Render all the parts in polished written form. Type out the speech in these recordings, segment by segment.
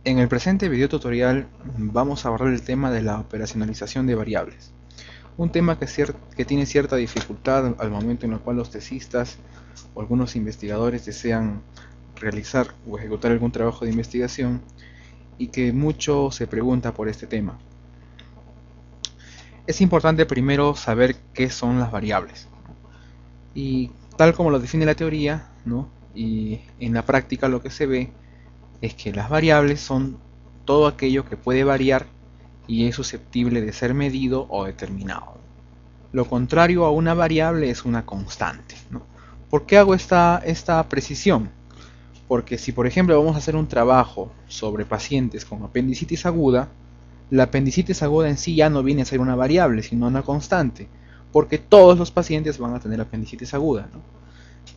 En el presente video tutorial vamos a abordar el tema de la operacionalización de variables. Un tema que tiene cierta dificultad al momento en el cual los tesistas o algunos investigadores desean realizar o ejecutar algún trabajo de investigación y que mucho se pregunta por este tema. Es importante primero saber qué son las variables. Y tal como lo define la teoría, ¿no? Y en la práctica lo que se ve es que las variables son todo aquello que puede variar y es susceptible de ser medido o determinado. Lo contrario a una variable es una constante, ¿no? ¿Por qué hago esta precisión? Porque si por ejemplo vamos a hacer un trabajo sobre pacientes con apendicitis aguda, la apendicitis aguda en sí ya no viene a ser una variable, sino una constante, porque todos los pacientes van a tener apendicitis aguda, ¿no?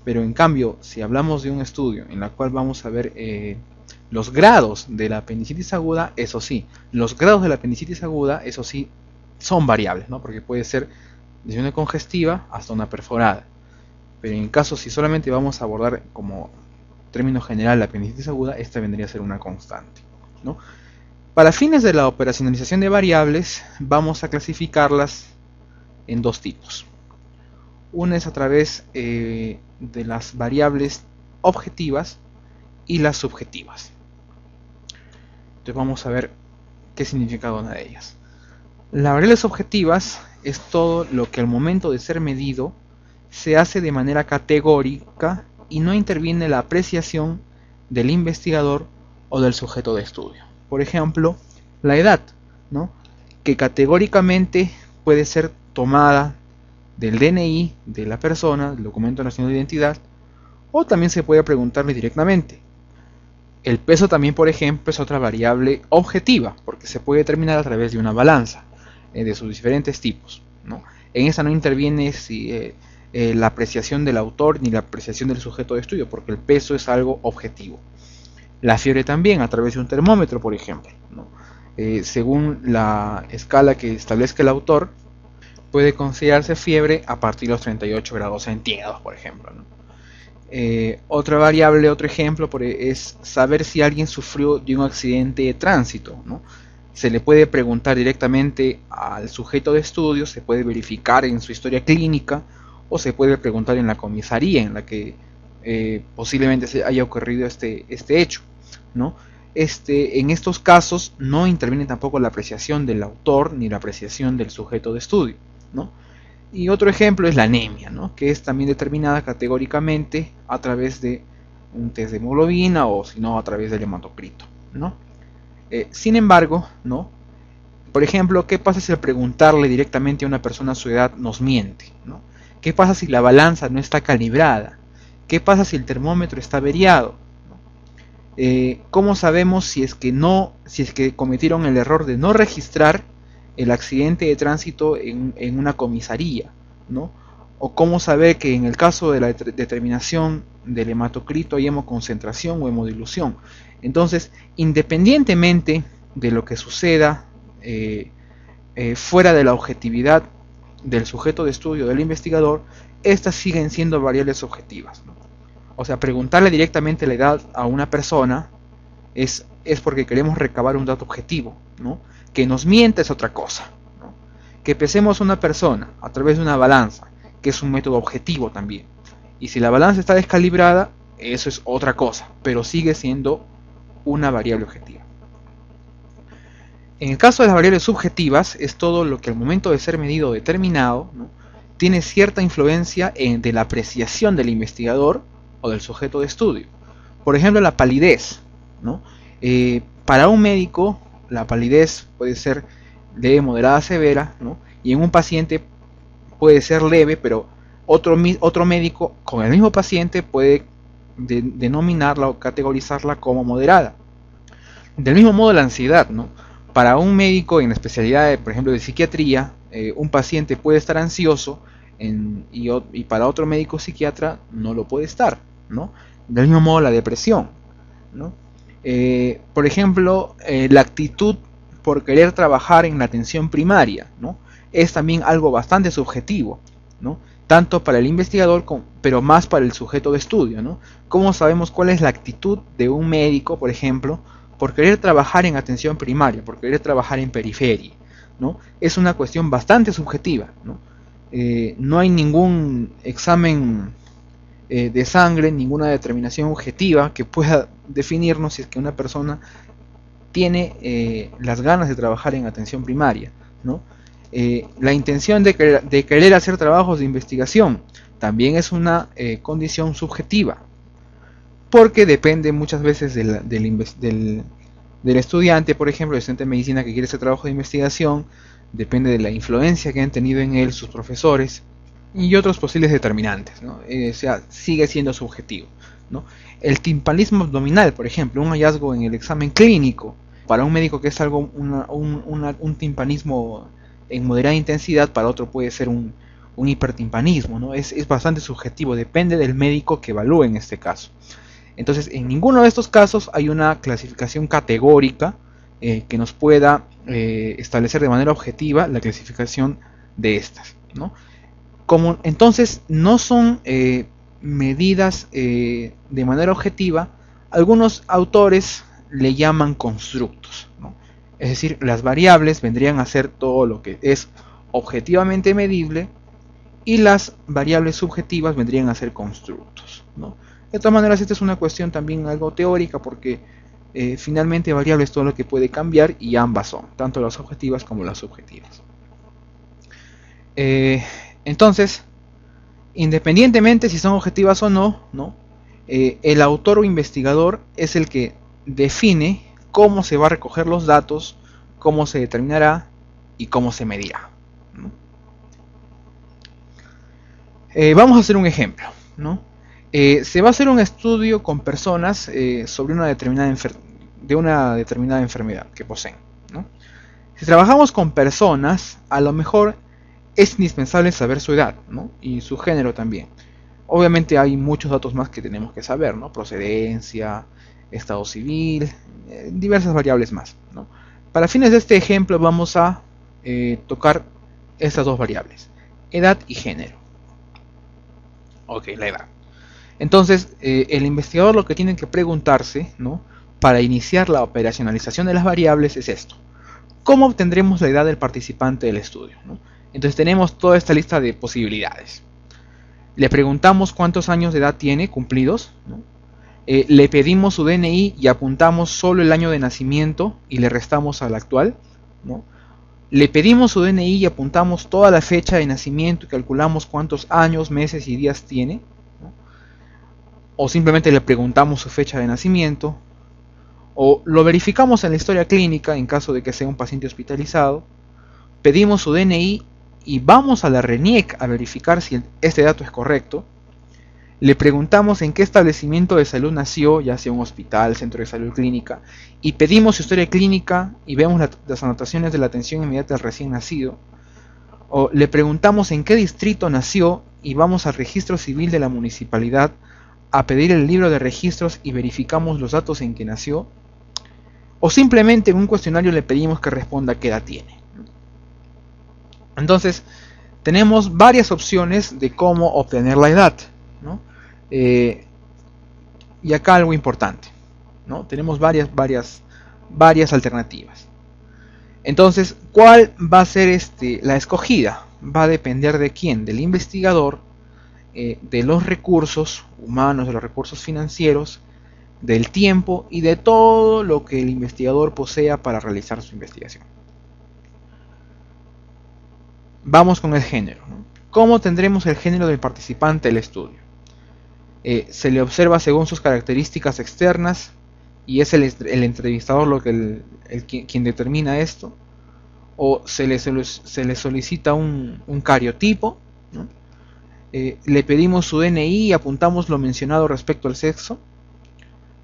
Pero en cambio, si hablamos de un estudio en el cual vamos a ver los grados de la apendicitis aguda, eso sí, los grados de la apendicitis aguda, eso sí, son variables, ¿no? Porque puede ser desde una congestiva hasta una perforada. Pero en caso, si solamente vamos a abordar como término general la apendicitis aguda, esta vendría a ser una constante, ¿no? Para fines de la operacionalización de variables, vamos a clasificarlas en dos tipos. Una es a través de las variables objetivas y las subjetivas. Entonces vamos a ver qué significa cada una de ellas. Las variables objetivas es todo lo que al momento de ser medido se hace de manera categórica y no interviene la apreciación del investigador o del sujeto de estudio. Por ejemplo, la edad, ¿no? Que categóricamente puede ser tomada del DNI de la persona, del documento nacional de identidad, o también se puede preguntarle directamente. El peso también, por ejemplo, es otra variable objetiva, porque se puede determinar a través de una balanza de sus diferentes tipos, ¿no? En esa no interviene la apreciación del autor ni la apreciación del sujeto de estudio, porque el peso es algo objetivo. La fiebre también, a través de un termómetro, por ejemplo, ¿no? Según la escala que establezca el autor, puede considerarse fiebre a partir de los 38 grados centígrados, por ejemplo, ¿no? Otra variable, otro ejemplo, es saber si alguien sufrió de un accidente de tránsito, ¿no? Se le puede preguntar directamente al sujeto de estudio, se puede verificar en su historia clínica o se puede preguntar en la comisaría en la que posiblemente se haya ocurrido este hecho, ¿no? En estos casos no interviene tampoco la apreciación del autor ni la apreciación del sujeto de estudio, ¿no? Y otro ejemplo es la anemia, ¿no? Que es también determinada categóricamente a través de un test de hemoglobina o si no a través del hematocrito, ¿no? Sin embargo, ¿no? Por ejemplo, ¿qué pasa si al preguntarle directamente a una persona su edad nos miente, ¿no? ¿Qué pasa si la balanza no está calibrada? ¿Qué pasa si el termómetro está averiado? ¿Cómo sabemos si es que cometieron el error de no registrar el accidente de tránsito en una comisaría, ¿no? O cómo saber que en el caso de la determinación del hematocrito hay hemoconcentración o hemodilución. Entonces, independientemente de lo que suceda fuera de la objetividad del sujeto de estudio del investigador, estas siguen siendo variables objetivas, ¿no? O sea, preguntarle directamente la edad a una persona es porque queremos recabar un dato objetivo, ¿no? Que nos mienta es otra cosa, ¿no? Que pesemos a una persona a través de una balanza, que es un método objetivo también. Y si la balanza está descalibrada, eso es otra cosa, pero sigue siendo una variable objetiva. En el caso de las variables subjetivas, es todo lo que al momento de ser medido o determinado, ¿no? Tiene cierta influencia de la apreciación del investigador o del sujeto de estudio. Por ejemplo, la palidez, ¿no? Para un médico, la palidez puede ser leve, moderada, severa, ¿no? Y en un paciente puede ser leve, pero otro médico con el mismo paciente puede denominarla o categorizarla como moderada. Del mismo modo la ansiedad, ¿no? Para un médico en la especialidad, por ejemplo, de psiquiatría, un paciente puede estar ansioso y para otro médico psiquiatra no lo puede estar, ¿no? Del mismo modo la depresión, ¿no? Por ejemplo, la actitud por querer trabajar en la atención primaria, ¿no? Es también algo bastante subjetivo, ¿no? Tanto para el investigador, pero más para el sujeto de estudio, ¿no? ¿Cómo sabemos cuál es la actitud de un médico, por ejemplo, por querer trabajar en atención primaria, por querer trabajar en periferia, ¿no? Es una cuestión bastante subjetiva, ¿no? No hay ningún examen de sangre, ninguna determinación objetiva que pueda definirnos si es que una persona tiene las ganas de trabajar en atención primaria, ¿no? La intención de querer hacer trabajos de investigación también es una condición subjetiva, porque depende muchas veces del estudiante, por ejemplo, el estudiante de medicina que quiere hacer trabajo de investigación, depende de la influencia que han tenido en él sus profesores y otros posibles determinantes, ¿no? O sea, sigue siendo subjetivo, ¿no? El timpanismo abdominal, por ejemplo, un hallazgo en el examen clínico, para un médico que es algo un timpanismo en moderada intensidad, para otro puede ser un hipertimpanismo, ¿no? Es bastante subjetivo, depende del médico que evalúe en este caso. Entonces, en ninguno de estos casos hay una clasificación categórica que nos pueda establecer de manera objetiva la clasificación de estas, ¿no? Como entonces no son medidas de manera objetiva, algunos autores le llaman constructos, ¿no? Es decir, las variables vendrían a ser todo lo que es objetivamente medible y las variables subjetivas vendrían a ser constructos, ¿no? De todas maneras, esta es una cuestión también algo teórica porque finalmente variable es todo lo que puede cambiar y ambas son, tanto las objetivas como las subjetivas. Entonces, independientemente si son objetivas o no, el autor o investigador es el que define cómo se va a recoger los datos, cómo se determinará y cómo se medirá, ¿no? Vamos a hacer un ejemplo, ¿no? Se va a hacer un estudio con personas sobre una determinada enfermedad que poseen, ¿no? Si trabajamos con personas, a lo mejor es indispensable saber su edad, ¿no? Y su género también. Obviamente hay muchos datos más que tenemos que saber, ¿no? Procedencia, estado civil, diversas variables más, ¿no? Para fines de este ejemplo vamos a tocar estas dos variables, edad y género. Ok, la edad. Entonces, el investigador lo que tiene que preguntarse, ¿no? Para iniciar la operacionalización de las variables es esto: ¿cómo obtendremos la edad del participante del estudio, ¿no? Entonces tenemos toda esta lista de posibilidades. Le preguntamos cuántos años de edad tiene cumplidos, ¿no? Le pedimos su DNI y apuntamos solo el año de nacimiento y le restamos al actual, ¿no? Le pedimos su DNI y apuntamos toda la fecha de nacimiento y calculamos cuántos años, meses y días tiene, ¿no? O simplemente le preguntamos su fecha de nacimiento, o lo verificamos en la historia clínica en caso de que sea un paciente hospitalizado, pedimos su DNI y vamos a la RENIEC a verificar si este dato es correcto, le preguntamos en qué establecimiento de salud nació, ya sea un hospital, centro de salud, clínica, y pedimos su historia clínica y vemos las anotaciones de la atención inmediata al recién nacido, o le preguntamos en qué distrito nació y vamos al registro civil de la municipalidad a pedir el libro de registros y verificamos los datos en que nació, o simplemente en un cuestionario le pedimos que responda qué edad tiene. Entonces, tenemos varias opciones de cómo obtener la edad, ¿no? Y acá algo importante, ¿no? Tenemos varias alternativas. Entonces, ¿cuál va a ser la escogida? Va a depender de quién, del investigador, de los recursos humanos, de los recursos financieros, del tiempo y de todo lo que el investigador posea para realizar su investigación. Vamos con el género, ¿no? ¿Cómo tendremos el género del participante del estudio? Se le observa según sus características externas y es el entrevistador quien determina esto, o se le solicita un cariotipo, ¿no? Le pedimos su DNI y apuntamos lo mencionado respecto al sexo,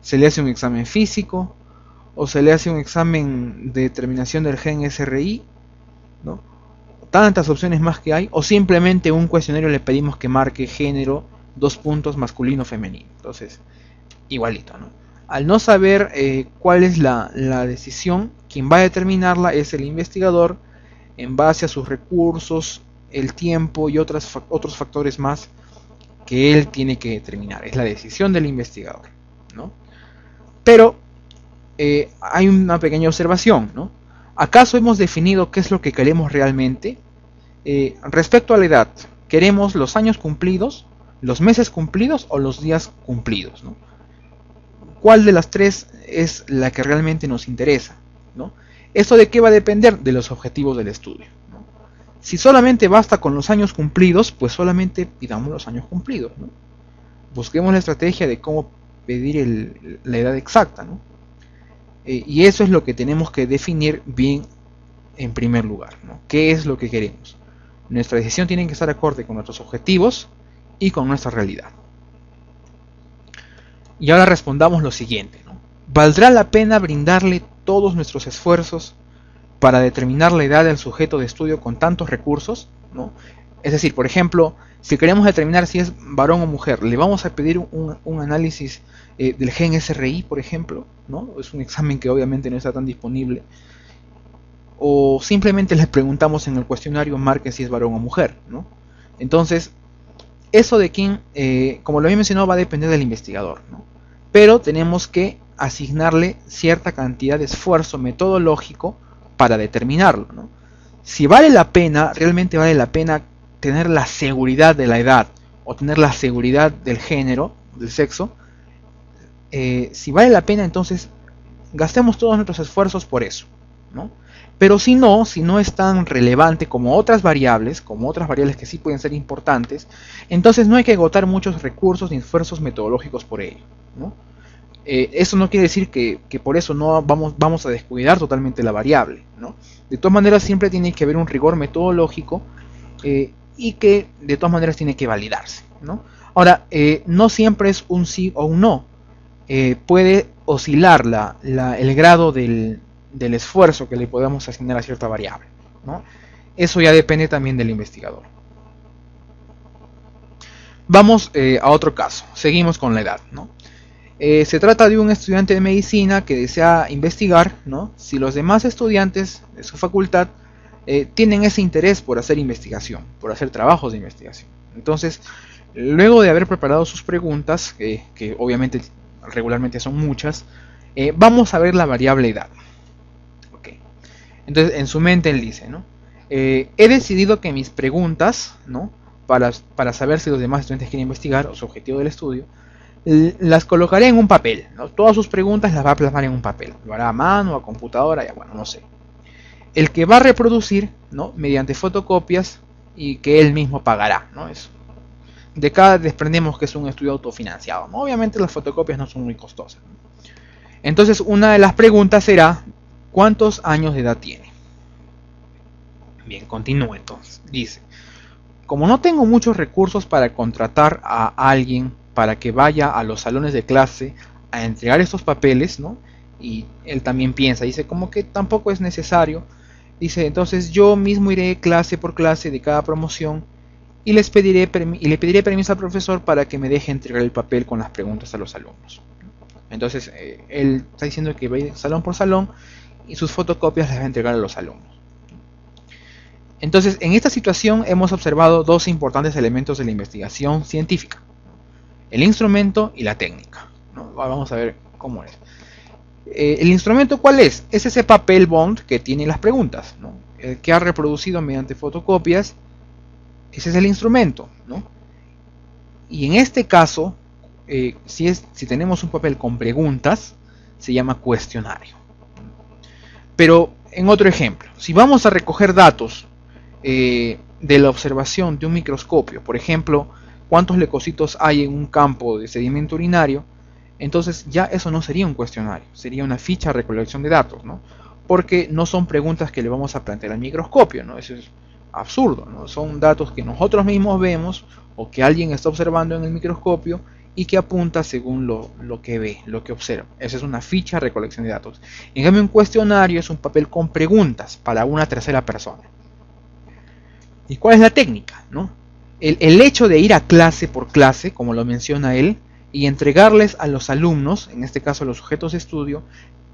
se le hace un examen físico o se le hace un examen de determinación del gen SRI, ¿no? Tantas opciones más que hay, o simplemente un cuestionario le pedimos que marque género, masculino, femenino. Entonces, igualito, ¿no? Al no saber cuál es la decisión, quien va a determinarla es el investigador en base a sus recursos, el tiempo y otros factores más que él tiene que determinar. Es la decisión del investigador, ¿no? Pero hay una pequeña observación, ¿no? ¿Acaso hemos definido qué es lo que queremos realmente? Respecto a la edad, ¿queremos los años cumplidos, los meses cumplidos o los días cumplidos, ¿no? ¿Cuál de las tres es la que realmente nos interesa, ¿no? ¿Esto de qué va a depender? De los objetivos del estudio, ¿no? Si solamente basta con los años cumplidos, pues solamente pidamos los años cumplidos, ¿no? Busquemos la estrategia de cómo pedir la edad exacta, ¿no? Y eso es lo que tenemos que definir bien en primer lugar, ¿no? ¿Qué es lo que queremos? Nuestra decisión tiene que estar acorde con nuestros objetivos y con nuestra realidad. Y ahora respondamos lo siguiente, ¿no? ¿Valdrá la pena brindarle todos nuestros esfuerzos para determinar la edad del sujeto de estudio con tantos recursos, ¿no? Es decir, por ejemplo, si queremos determinar si es varón o mujer, le vamos a pedir un análisis del gen SRI, por ejemplo, ¿no? Es un examen que obviamente no está tan disponible. O simplemente le preguntamos en el cuestionario marque si es varón o mujer, ¿no? Entonces, eso de quién, como lo había mencionado, va a depender del investigador, ¿no? Pero tenemos que asignarle cierta cantidad de esfuerzo metodológico para determinarlo, ¿no? Si vale la pena, realmente vale la pena tener la seguridad de la edad o tener la seguridad del género, del sexo, si vale la pena, entonces gastemos todos nuestros esfuerzos por eso, ¿no? Pero si no es tan relevante como otras variables que sí pueden ser importantes, entonces no hay que agotar muchos recursos ni esfuerzos metodológicos por ello, ¿no? Eso no quiere decir que por eso no vamos a descuidar totalmente la variable, ¿no? De todas maneras siempre tiene que haber un rigor metodológico y que de todas maneras tiene que validarse, ¿no? Ahora, no siempre es un sí o un no. Puede oscilar el grado del esfuerzo que le podamos asignar a cierta variable, ¿no? Eso ya depende también del investigador. Vamos a otro caso. Seguimos con la edad, ¿no? Se trata de un estudiante de medicina que desea investigar, ¿no? Si los demás estudiantes de su facultad tienen ese interés por hacer investigación, por hacer trabajos de investigación. Entonces, luego de haber preparado sus preguntas, que obviamente regularmente son muchas, vamos a ver la variable edad. Okay. Entonces, en su mente él dice, ¿no? He decidido que mis preguntas, ¿no? Para saber si los demás estudiantes quieren investigar o su objetivo del estudio, las colocaré en un papel, ¿no? Todas sus preguntas las va a plasmar en un papel. Lo hará a mano, a computadora, ya bueno, no sé. El que va a reproducir, ¿no? Mediante fotocopias y que él mismo pagará, ¿no? Eso. De acá desprendemos que es un estudio autofinanciado, ¿no? Obviamente las fotocopias no son muy costosas, ¿no? Entonces una de las preguntas será, ¿cuántos años de edad tiene? Bien, continúe entonces. Dice, como no tengo muchos recursos para contratar a alguien para que vaya a los salones de clase a entregar estos papeles, ¿no? Y él también piensa, dice, como que tampoco es necesario. Dice, entonces yo mismo iré clase por clase de cada promoción y le pediré permiso al profesor para que me deje entregar el papel con las preguntas a los alumnos. Entonces él está diciendo que va a ir salón por salón y sus fotocopias las va a entregar a los alumnos. Entonces, en esta situación hemos observado dos importantes elementos de la investigación científica: el instrumento y la técnica, ¿no? Vamos a ver cómo es. ¿El instrumento cuál es? Es ese papel bond que tiene las preguntas, ¿no? El que ha reproducido mediante fotocopias. Ese es el instrumento, ¿no? Y en este caso, si tenemos un papel con preguntas, se llama cuestionario. Pero en otro ejemplo, si vamos a recoger datos de la observación de un microscopio, por ejemplo, cuántos leucocitos hay en un campo de sedimento urinario, entonces ya eso no sería un cuestionario, sería una ficha de recolección de datos, ¿no? Porque no son preguntas que le vamos a plantear al microscopio, ¿no? Eso es absurdo, ¿no? Son datos que nosotros mismos vemos o que alguien está observando en el microscopio y que apunta según lo que ve, lo que observa. Esa es una ficha de recolección de datos. En cambio, un cuestionario es un papel con preguntas para una tercera persona. ¿Y cuál es la técnica, no? El hecho de ir a clase por clase, como lo menciona él, y entregarles a los alumnos, en este caso a los sujetos de estudio,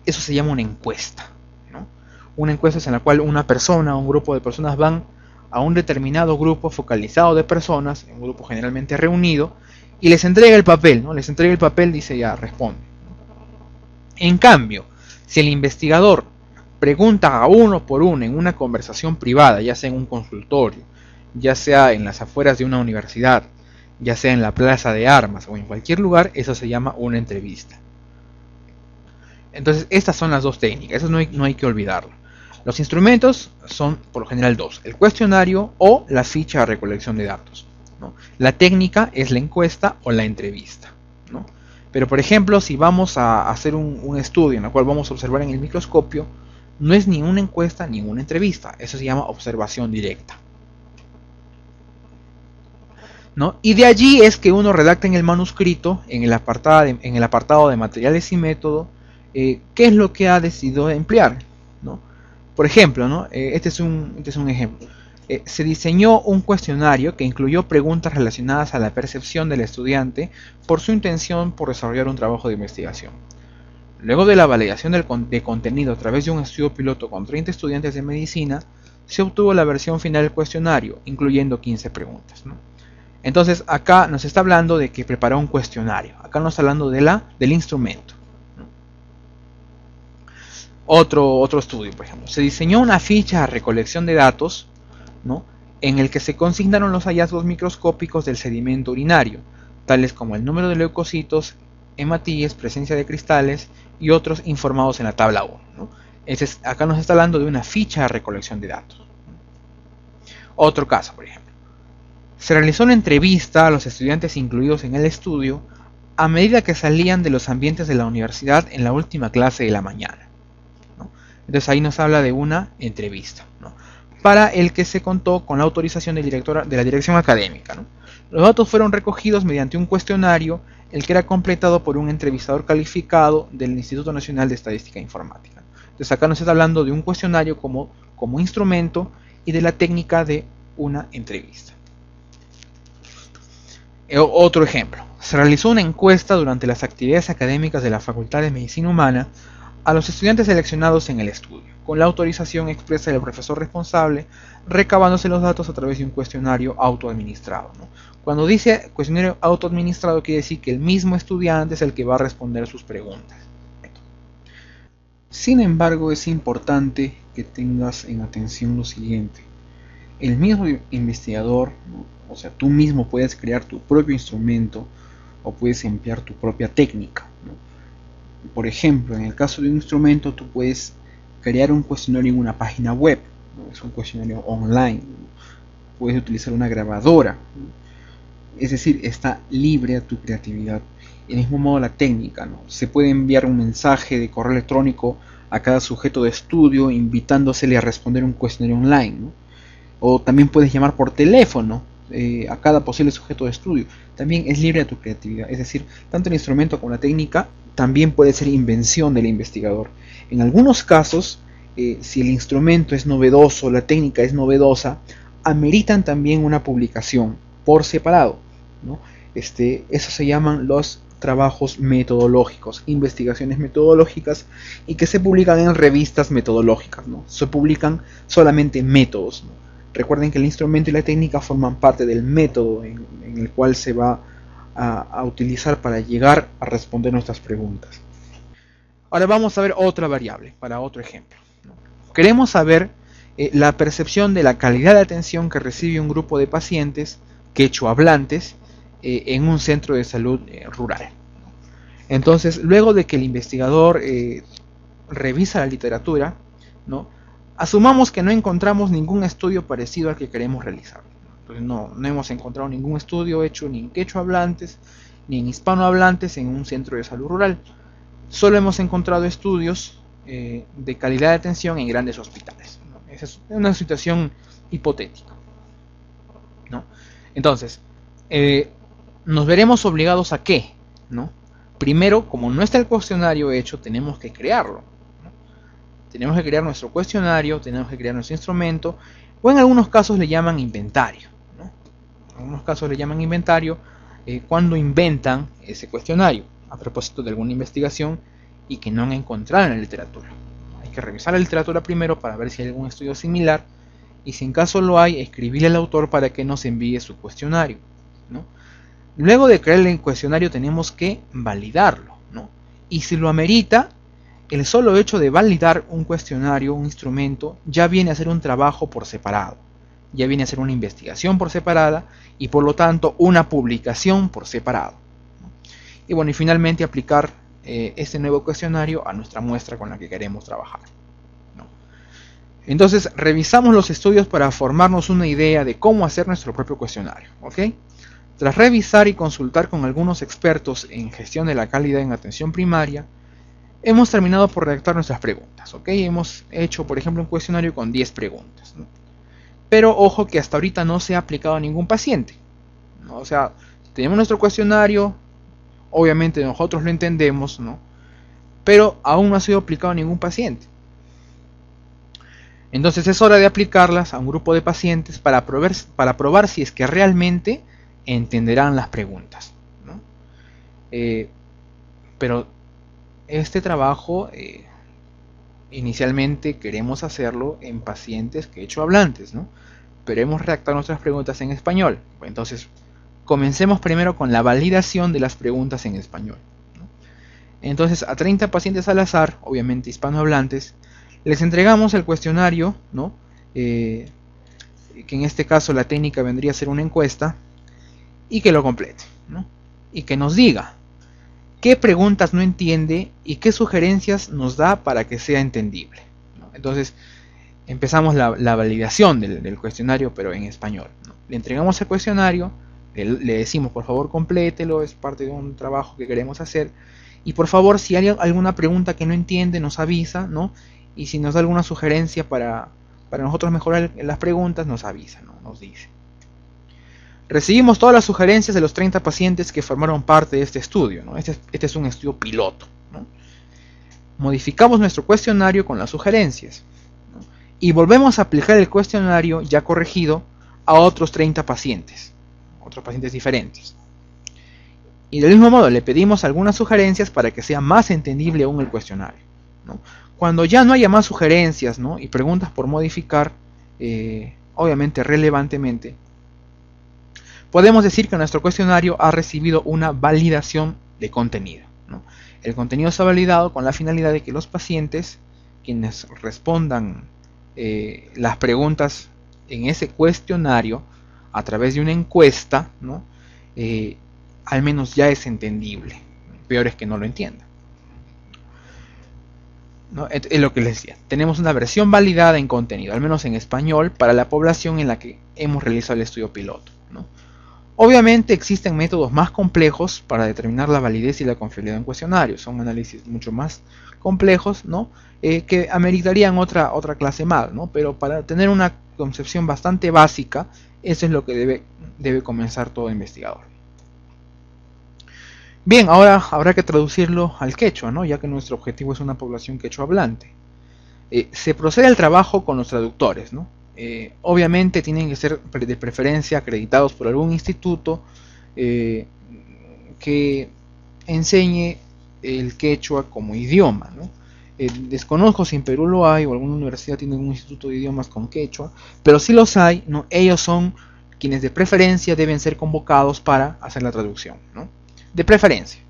eso se llama una encuesta, ¿no? Una encuesta es en la cual una persona o un grupo de personas van a un determinado grupo focalizado de personas, un grupo generalmente reunido, y les entrega el papel, ¿no? Les entrega el papel, dice ya, responde. En cambio, Si el investigador pregunta a uno por uno en una conversación privada, ya sea en un consultorio, ya sea en las afueras de una universidad, ya sea en la plaza de armas o en cualquier lugar, eso se llama una entrevista. Entonces, estas son las dos técnicas, eso no hay que olvidarlo. Los instrumentos son por lo general dos, el cuestionario o la ficha de recolección de datos, ¿no? La técnica es la encuesta o la entrevista, ¿no? Pero por ejemplo, si vamos a hacer un estudio en el cual vamos a observar en el microscopio, no es ni una encuesta ni una entrevista, eso se llama observación directa, ¿no? Y de allí es que uno redacta en el manuscrito, en el apartado de materiales y método, qué es lo que ha decidido emplear, ¿no? Por ejemplo, ¿no? Este es un ejemplo. Se diseñó un cuestionario que incluyó preguntas relacionadas a la percepción del estudiante por su intención por desarrollar un trabajo de investigación. Luego de la validación de contenido a través de un estudio piloto con 30 estudiantes de medicina, se obtuvo la versión final del cuestionario, incluyendo 15 preguntas, ¿no? Entonces acá nos está hablando de que preparó un cuestionario. Acá nos está hablando del instrumento. Otro estudio, por ejemplo. Se diseñó una ficha de recolección de datos, ¿no? En el que se consignaron los hallazgos microscópicos del sedimento urinario, tales como el número de leucocitos, hematíes, presencia de cristales y otros informados en la tabla 1, ¿no? Acá nos está hablando de una ficha de recolección de datos. Otro caso, por ejemplo. Se realizó una entrevista a los estudiantes incluidos en el estudio a medida que salían de los ambientes de la universidad en la última clase de la mañana, ¿no? Entonces ahí nos habla de una entrevista, ¿no? Para el que se contó con la autorización del director de la dirección académica, ¿no? Los datos fueron recogidos mediante un cuestionario, el que era completado por un entrevistador calificado del Instituto Nacional de Estadística e Informática. Entonces acá nos está hablando de un cuestionario como instrumento y de la técnica de una entrevista. Otro ejemplo. Se realizó una encuesta durante las actividades académicas de la Facultad de Medicina Humana a los estudiantes seleccionados en el estudio, con la autorización expresa del profesor responsable, recabándose los datos a través de un cuestionario autoadministrado, ¿no? Cuando dice cuestionario autoadministrado, quiere decir que el mismo estudiante es el que va a responder sus preguntas. Sin embargo, es importante que tengas en atención lo siguiente. El mismo investigador, ¿no? O sea, tú mismo puedes crear tu propio instrumento o puedes emplear tu propia técnica, ¿no? Por ejemplo, en el caso de un instrumento, tú puedes crear un cuestionario en una página web, ¿no? Es un cuestionario online, ¿no? Puedes utilizar una grabadora, ¿no? Es decir, está libre a tu creatividad. Del mismo modo la técnica, ¿no? Se puede enviar un mensaje de correo electrónico a cada sujeto de estudio invitándosele a responder un cuestionario online, ¿no? O también puedes llamar por teléfono a cada posible sujeto de estudio. También es libre a tu creatividad. Es decir, tanto el instrumento como la técnica también puede ser invención del investigador. En algunos casos, si el instrumento es novedoso, la técnica es novedosa, ameritan también una publicación por separado, ¿no? Eso se llaman los trabajos metodológicos, investigaciones metodológicas, y que se publican en revistas metodológicas, ¿no? Se publican solamente métodos, ¿no? Recuerden que el instrumento y la técnica forman parte del método en el cual se va a utilizar para llegar a responder nuestras preguntas. Ahora vamos a ver otra variable para otro ejemplo, ¿no? Queremos saber la percepción de la calidad de atención que recibe un grupo de pacientes quechohablantes en un centro de salud rural. Entonces, luego de que el investigador revisa la literatura, ¿no? Asumamos que no encontramos ningún estudio parecido al que queremos realizar. Entonces no hemos encontrado ningún estudio hecho ni en quechohablantes ni en hispanohablantes en un centro de salud rural. Solo hemos encontrado estudios de calidad de atención en grandes hospitales, ¿no? Esa es una situación hipotética, ¿no? Entonces, nos veremos obligados a ¿qué? ¿No? Primero, como no está el cuestionario hecho, tenemos que crearlo, ¿no? Tenemos que crear nuestro cuestionario, tenemos que crear nuestro instrumento, o en algunos casos le llaman inventario, ¿no? En algunos casos le llaman inventario cuando inventan ese cuestionario a propósito de alguna investigación y que no han encontrado en la literatura. Hay que revisar la literatura primero para ver si hay algún estudio similar, y si en caso lo hay, escribirle al autor para que nos envíe su cuestionario, ¿no? Luego de crear el cuestionario tenemos que validarlo, ¿no? Y si lo amerita, el solo hecho de validar un cuestionario, un instrumento, ya viene a ser un trabajo por separado, ya viene a ser una investigación por separada y por lo tanto una publicación por separado. Y bueno, y finalmente aplicar este nuevo cuestionario a nuestra muestra con la que queremos trabajar. Entonces revisamos los estudios para formarnos una idea de cómo hacer nuestro propio cuestionario. ¿Ok? Tras revisar y consultar con algunos expertos en gestión de la calidad en atención primaria, hemos terminado por redactar nuestras preguntas. ¿Ok? Hemos hecho, por ejemplo, un cuestionario con 10 preguntas, ¿no? Pero ojo que hasta ahorita no se ha aplicado a ningún paciente, ¿no? O sea, tenemos nuestro cuestionario, obviamente nosotros lo entendemos, ¿no? Pero aún no ha sido aplicado a ningún paciente. Entonces es hora de aplicarlas a un grupo de pacientes para probar si es que realmente entenderán las preguntas, ¿no? Pero este trabajo inicialmente queremos hacerlo en pacientes quechua-hablantes, ¿no? Pero hemos redactado nuestras preguntas en español. Entonces comencemos primero con la validación de las preguntas en español, ¿no? Entonces a 30 pacientes al azar, obviamente hispanohablantes, les entregamos el cuestionario, ¿no? Que en este caso la técnica vendría a ser una encuesta, y que lo complete, ¿no? Y que nos diga qué preguntas no entiende y qué sugerencias nos da para que sea entendible, ¿no? Entonces empezamos la validación del cuestionario, pero en español, ¿no? Le entregamos el cuestionario, le decimos por favor complételo, es parte de un trabajo que queremos hacer, y por favor si hay alguna pregunta que no entiende nos avisa, ¿no? Y si nos da alguna sugerencia para nosotros mejorar las preguntas, nos avisa, ¿no? Nos dice. Recibimos todas las sugerencias de los 30 pacientes que formaron parte de este estudio, ¿no? Este es un estudio piloto, ¿no? Modificamos nuestro cuestionario con las sugerencias, ¿no? Y volvemos a aplicar el cuestionario ya corregido a otros 30 pacientes diferentes. Y del mismo modo le pedimos algunas sugerencias para que sea más entendible aún el cuestionario, ¿no? Cuando ya no haya más sugerencias, ¿no? Y preguntas por modificar, obviamente relevantemente, podemos decir que nuestro cuestionario ha recibido una validación de contenido, ¿no? El contenido se ha validado con la finalidad de que los pacientes, quienes respondan las preguntas en ese cuestionario a través de una encuesta, ¿no? Al menos ya es entendible. Peor es que no lo entiendan, ¿no? Es lo que les decía. Tenemos una versión validada en contenido, al menos en español, para la población en la que hemos realizado el estudio piloto, ¿no? Obviamente existen métodos más complejos para determinar la validez y la confiabilidad en cuestionarios. Son análisis mucho más complejos, ¿no? Que ameritarían otra clase más, ¿no? Pero para tener una concepción bastante básica, eso es lo que debe comenzar todo investigador. Bien, ahora habrá que traducirlo al quechua, ¿no? Ya que nuestro objetivo es una población quechua hablante. Se procede al trabajo con los traductores, ¿no? Obviamente tienen que ser de preferencia acreditados por algún instituto que enseñe el quechua como idioma, ¿no? Desconozco si en Perú lo hay o alguna universidad tiene un instituto de idiomas con quechua, pero si los hay, ¿no? Ellos son quienes de preferencia deben ser convocados para hacer la traducción, ¿no? De preferencia.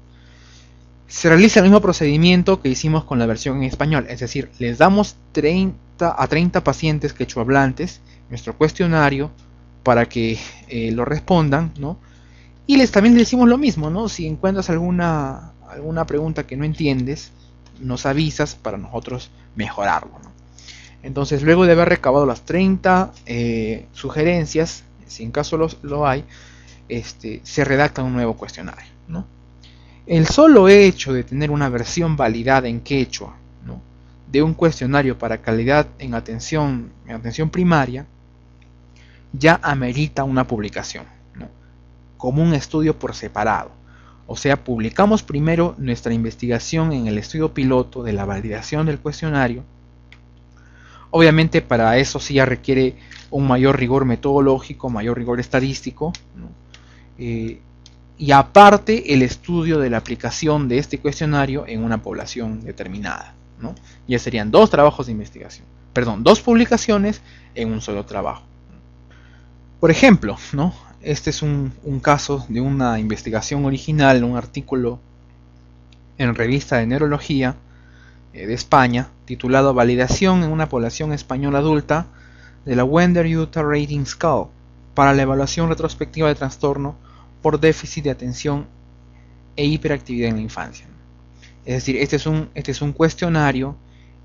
Se realiza el mismo procedimiento que hicimos con la versión en español, es decir, les damos 30 pacientes quechuahablantes nuestro cuestionario para que lo respondan, ¿no? Y también les decimos lo mismo, ¿no? Si encuentras alguna pregunta que no entiendes, nos avisas para nosotros mejorarlo, ¿no? Entonces, luego de haber recabado las 30 sugerencias, si en caso lo hay, se redacta un nuevo cuestionario, ¿no? El solo hecho de tener una versión validada en quechua, ¿no? De un cuestionario para calidad en atención primaria ya amerita una publicación, ¿no? Como un estudio por separado. O sea, publicamos primero nuestra investigación en el estudio piloto de la validación del cuestionario. Obviamente para eso sí ya requiere un mayor rigor metodológico, mayor rigor estadístico, ¿no? Y aparte el estudio de la aplicación de este cuestionario en una población determinada, ¿no? Ya serían dos trabajos de investigación, perdón, dos publicaciones en un solo trabajo. Por ejemplo, ¿no? Este es un caso de una investigación original, un artículo en revista de neurología, de España, titulado Validación en una población española adulta de la Wender-Utah Rating Scale para la evaluación retrospectiva de trastorno por déficit de atención e hiperactividad en la infancia. Es decir, este es un cuestionario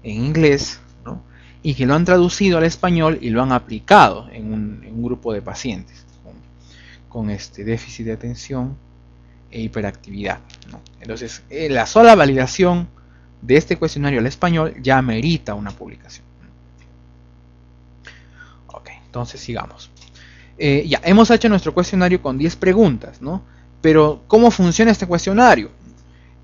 en inglés, ¿no? Y que lo han traducido al español y lo han aplicado en un grupo de pacientes con este déficit de atención e hiperactividad, ¿no? Entonces, la sola validación de este cuestionario al español ya amerita una publicación. Ok, entonces sigamos. Ya hemos hecho nuestro cuestionario con 10 preguntas, ¿no? Pero, ¿cómo funciona este cuestionario?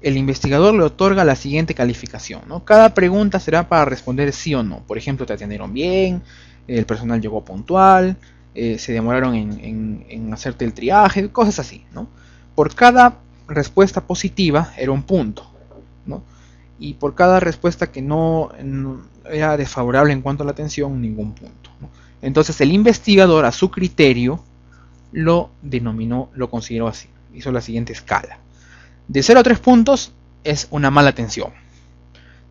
El investigador le otorga la siguiente calificación, ¿no? Cada pregunta será para responder sí o no. Por ejemplo, te atendieron bien, el personal llegó puntual, se demoraron en hacerte el triaje, cosas así, ¿no? Por cada respuesta positiva era un punto, ¿no? Y por cada respuesta que no era desfavorable en cuanto a la atención, ningún punto, ¿no? Entonces el investigador, a su criterio, lo consideró así. Hizo la siguiente escala. De 0 a 3 puntos es una mala atención.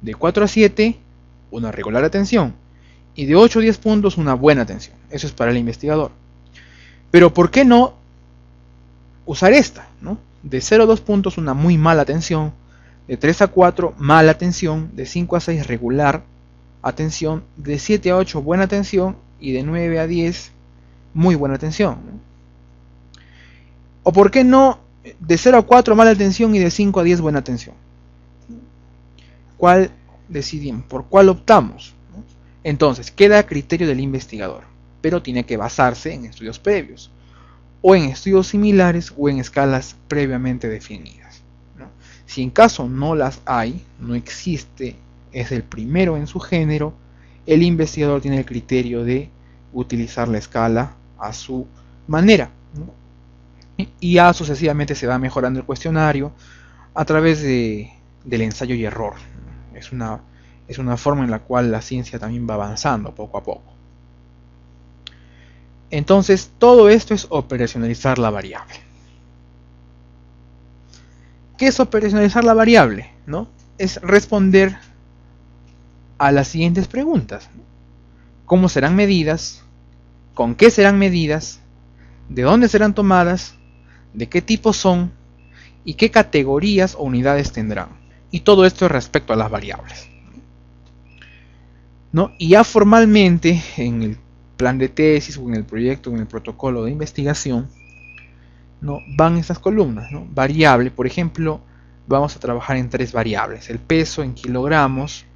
De 4 a 7, una regular atención. Y de 8 a 10 puntos, una buena atención. Eso es para el investigador. Pero ¿por qué no usar esta, ¿no? De 0 a 2 puntos, una muy mala atención. De 3 a 4, mala atención. De 5 a 6, regular atención. De 7 a 8, buena atención. Y de 9 a 10, muy buena atención, ¿no? ¿O por qué no de 0 a 4 mala atención y de 5 a 10 buena atención? ¿Cuál decidimos? ¿Por cuál optamos? Entonces, queda a criterio del investigador, pero tiene que basarse en estudios previos, o en estudios similares, o en escalas previamente definidas, ¿no? Si en caso no las hay, no existe, es el primero en su género, el investigador tiene el criterio de utilizar la escala a su manera, ¿no? Y ya sucesivamente se va mejorando el cuestionario a través del ensayo y error. Es una forma en la cual la ciencia también va avanzando poco a poco. Entonces, todo esto es operacionalizar la variable. ¿Qué es operacionalizar la variable? ¿No? Es responder a las siguientes preguntas. ¿Cómo serán medidas? ¿Con qué serán medidas? ¿De dónde serán tomadas? ¿De qué tipo son? ¿Y qué categorías o unidades tendrán? Y todo esto respecto a las variables, ¿no? Y ya formalmente en el plan de tesis o en el proyecto, en el protocolo de investigación, ¿no? Van estas columnas, ¿no? Variable, por ejemplo, vamos a trabajar en 3 variables: el peso en kilogramos,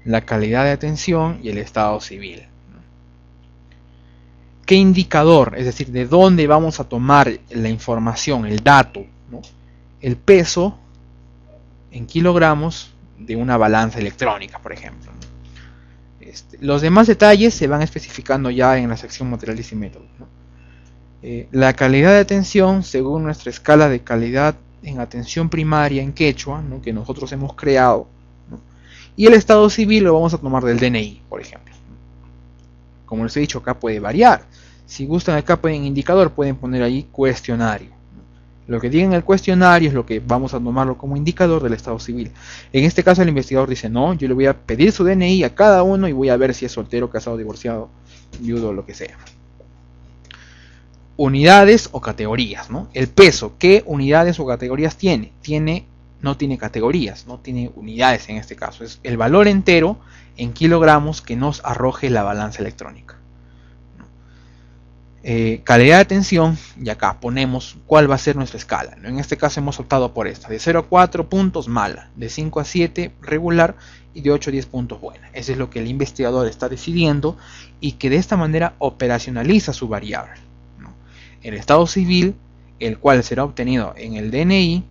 la calidad de atención y el estado civil. ¿Qué indicador? Es decir, ¿de dónde vamos a tomar la información, el dato, ¿no? El peso en kilogramos de una balanza electrónica, por ejemplo, ¿no? Los demás detalles se van especificando ya en la sección materiales y métodos, ¿no? La calidad de atención según nuestra escala de calidad en atención primaria en quechua, ¿no? Que nosotros hemos creado, ¿no? Y el estado civil lo vamos a tomar del DNI, por ejemplo. Como les he dicho, acá puede variar. Si gustan, acá pueden indicador, pueden poner ahí cuestionario. Lo que diga en el cuestionario es lo que vamos a tomarlo como indicador del estado civil. En este caso el investigador dice, no, yo le voy a pedir su DNI a cada uno y voy a ver si es soltero, casado, divorciado, viudo, lo que sea. Unidades o categorías, ¿no? El peso, ¿qué unidades o categorías tiene? No tiene categorías, no tiene unidades en este caso. Es el valor entero en kilogramos que nos arroje la balanza electrónica. Calidad de atención, y acá ponemos cuál va a ser nuestra escala, ¿no? En este caso hemos optado por esta: de 0 a 4 puntos mala, de 5 a 7 regular y de 8 a 10 puntos buena. Eso es lo que el investigador está decidiendo y que de esta manera operacionaliza su variable, ¿no? El estado civil, el cual será obtenido en el DNI,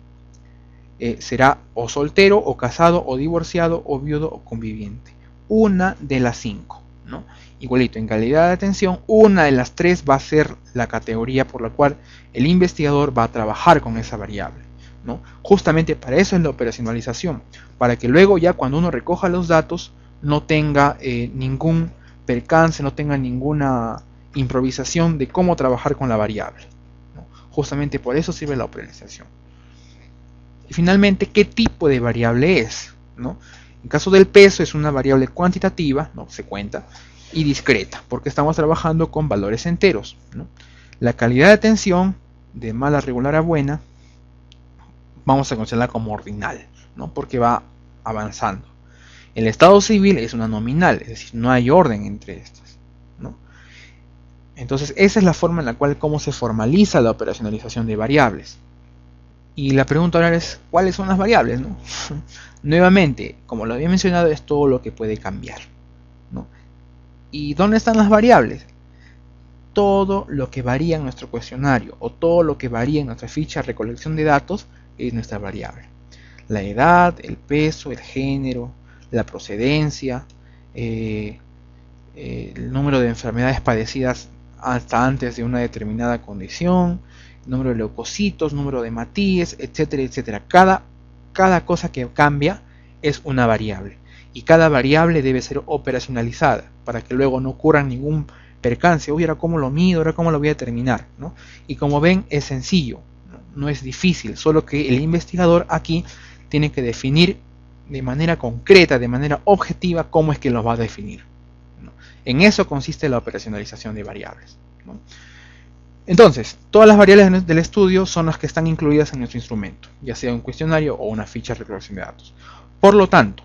será o soltero o casado o divorciado o viudo o conviviente, una de las 5, ¿no? Igualito, en calidad de atención, una de las 3 va a ser la categoría por la cual el investigador va a trabajar con esa variable, ¿no? Justamente para eso es la operacionalización, para que luego ya cuando uno recoja los datos no tenga ningún percance, no tenga ninguna improvisación de cómo trabajar con la variable, ¿no? Justamente por eso sirve la operacionalización. Y finalmente, ¿qué tipo de variable es, ¿no? En caso del peso es una variable cuantitativa, no se cuenta, y discreta, porque estamos trabajando con valores enteros, ¿no? La calidad de tensión, de mala, regular a buena, vamos a considerarla como ordinal, ¿no? Porque va avanzando. El estado civil es una nominal, es decir, no hay orden entre estas, ¿no? Entonces esa es la forma en la cual cómo se formaliza la operacionalización de variables. Y la pregunta ahora es, ¿cuáles son las variables, no? Nuevamente, como lo había mencionado, es todo lo que puede cambiar, ¿no? ¿Y dónde están las variables? Todo lo que varía en nuestro cuestionario o todo lo que varía en nuestra ficha de recolección de datos es nuestra variable. La edad, el peso, el género, la procedencia, el número de enfermedades padecidas hasta antes de una determinada condición, número de leucocitos, número de hematíes, etcétera, etcétera. Cada cosa que cambia es una variable y cada variable debe ser operacionalizada para que luego no ocurra ningún percance. Uy, ahora cómo lo mido, ahora cómo lo voy a determinar, ¿no? Y como ven es sencillo, no es difícil, solo que el investigador aquí tiene que definir de manera concreta, de manera objetiva, cómo es que lo va a definir, ¿no? En eso consiste la operacionalización de variables, ¿no? Entonces, todas las variables del estudio son las que están incluidas en nuestro instrumento, ya sea un cuestionario o una ficha de recolección de datos. Por lo tanto,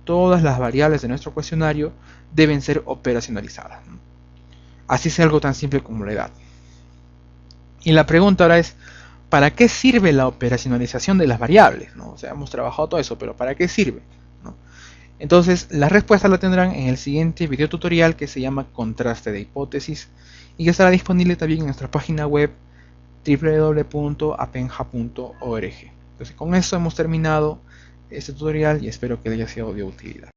todas las variables de nuestro cuestionario deben ser operacionalizadas, ¿no? Así sea algo tan simple como la edad. Y la pregunta ahora es, ¿para qué sirve la operacionalización de las variables, ¿no? O sea, hemos trabajado todo eso, pero ¿para qué sirve, ¿no? Entonces, la respuesta la tendrán en el siguiente video tutorial que se llama Contraste de hipótesis y que estará disponible también en nuestra página web www.apenja.org. Entonces, con eso hemos terminado este tutorial y espero que les haya sido de utilidad.